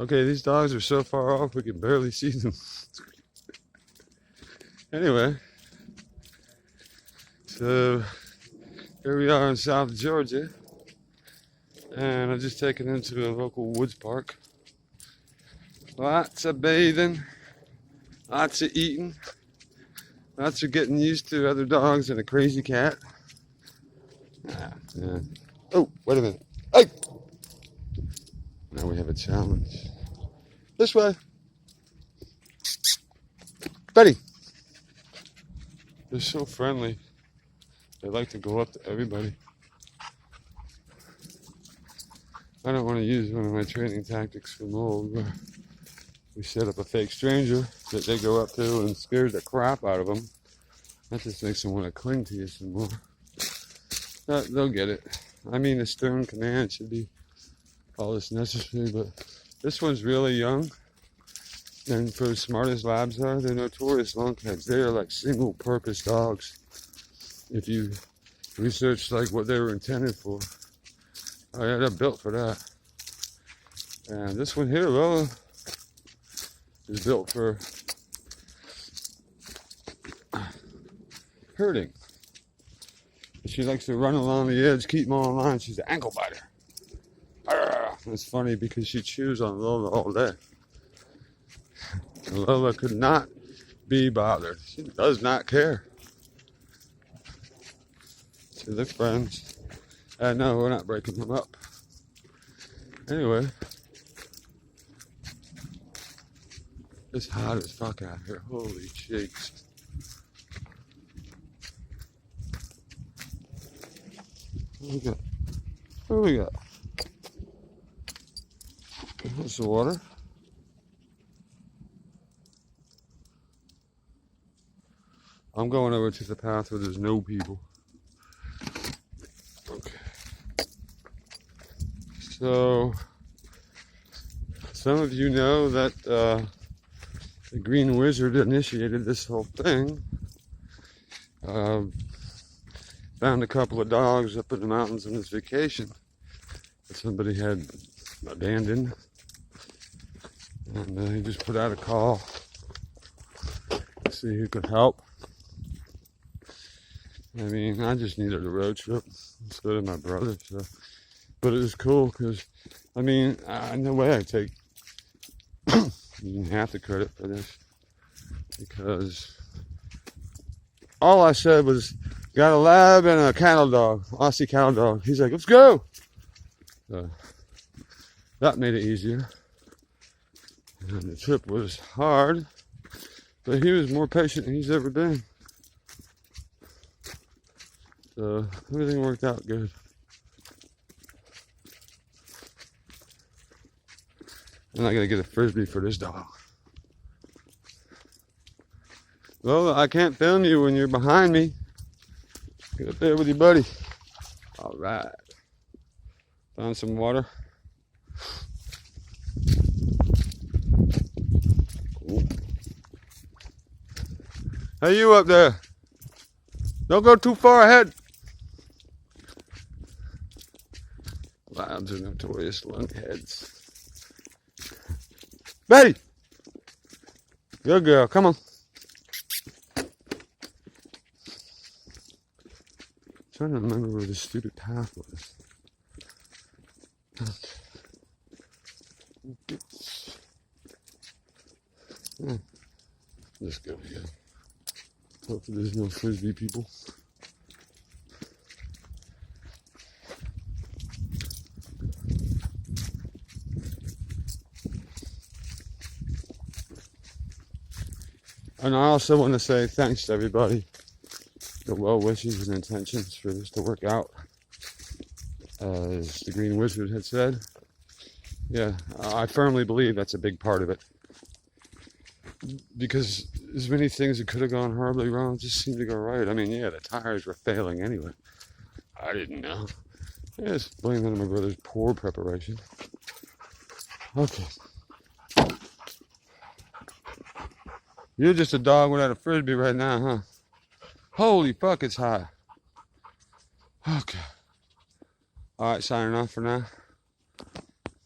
Okay, these dogs are so far off we can barely see them. Anyway, so here we are in South Georgia, and I'm just taking them to a local woods park. Lots of bathing, lots of eating, lots of getting used to other dogs and a crazy cat. Yeah. Oh, wait a minute. Hey! Now we have a challenge. This way. Betty! They're so friendly. They like to go up to everybody. I don't want to use one of my training tactics from old, where we set up a fake stranger that they go up to and scares the crap out of them. That just makes them want to cling to you some more. They'll get it. I mean, a stern command should be all that's necessary, but this one's really young. And for as smart as labs are, they're notorious lunkheads. They are like single-purpose dogs. If you research like what they were intended for, oh yeah, they're built for that. And this one here, Lola, is built for herding. She likes to run along the edge, keep them all in line. She's an ankle biter. It's funny because she chews on Lola all day. Lola could not be bothered. She does not care. So they're friends. No, we're not breaking them up. Anyway, it's hot as fuck out here. Holy cheeks. What do we got? What do we got? There's the water. I'm going over to the path where there's no people. Okay. So, some of you know that the Green Wizard initiated this whole thing. Found a couple of dogs up in the mountains on this vacation that somebody had abandoned. And he just put out a call to see who could help. I mean, I just needed a road trip, so did my brother. So, but it was cool because, I mean, no way I take even half the credit for this, because all I said was, got a lab and a cattle dog, Aussie cattle dog. He's like, let's go. So that made it easier. And the trip was hard, but he was more patient than he's ever been. So everything worked out good. And I gotta get a frisbee for this dog. Well, I can't film you when you're behind me. Get up there with your buddy. All right. Found some water. Cool. Hey, you up there. Don't go too far ahead. Labs are notorious lunkheads. Betty! Good girl, come on. Trying to remember where this stupid path was. Okay. Let's go here. Hopefully there's no frisbee people. And I also want to say thanks to everybody, the well wishes and intentions for this to work out. As the Green Wizard had said, yeah, I firmly believe that's a big part of it. Because as many things that could have gone horribly wrong just seemed to go right. I mean, yeah, the tires were failing anyway. I didn't know. Yeah, just blame that on my brother's poor preparation. Okay. You're just a dog without a frisbee right now, huh? Holy fuck, it's hot. Okay. All right, signing off for now.